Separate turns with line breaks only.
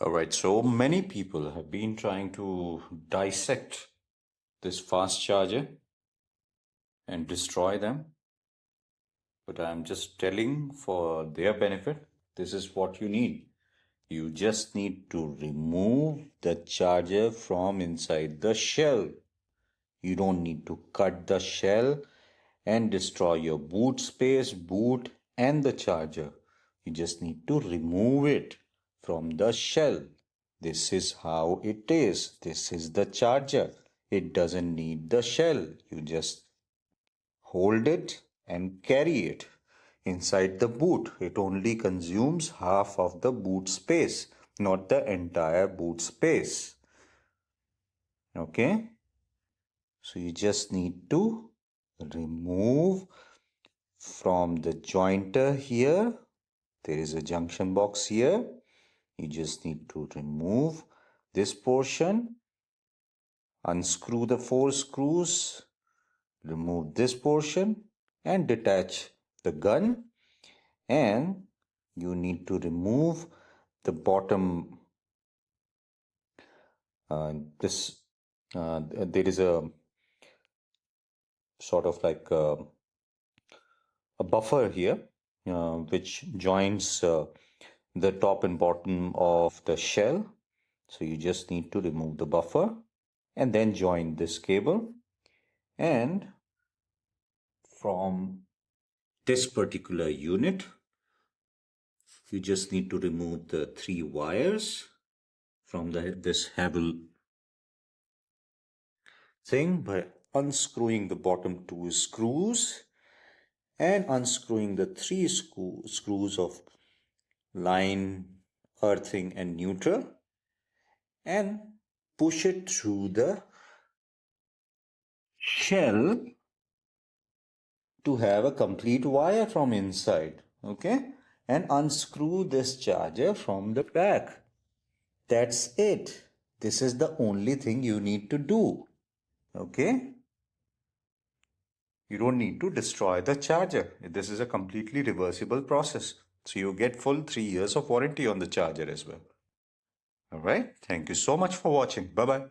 All right, so many people have been trying to dissect this fast charger and destroy them. But I'm just telling for their benefit, this is what you need. You just need to remove the charger from inside the shell. You don't need to cut the shell and destroy your boot space, boot, and the charger. You just need to remove it from the shell. This is how it is. This is the charger. It doesn't need the shell. You just hold it and carry it inside the boot. It only consumes half of the boot space, not the entire boot space. Okay? So you just need to remove from the jointer here. There is a junction box here. You just need to remove this portion, unscrew the 4 screws, remove this portion and detach the gun, and you need to remove the bottom there is a sort of like a buffer here which joins the top and bottom of the shell. So you just need to remove the buffer and then join this cable, and from this particular unit you just need to remove the 3 wires from this Havel thing by unscrewing the bottom 2 screws and unscrewing the 3 screws of line, earthing and neutral, and push it through the shell to have a complete wire from inside. Okay, and unscrew this charger from the back. That's it. This is the only thing you need to do. Okay, you don't need to destroy the charger. This is a completely reversible process. So you get full 3 years of warranty on the charger as well. All right. Thank you so much for watching. Bye-bye.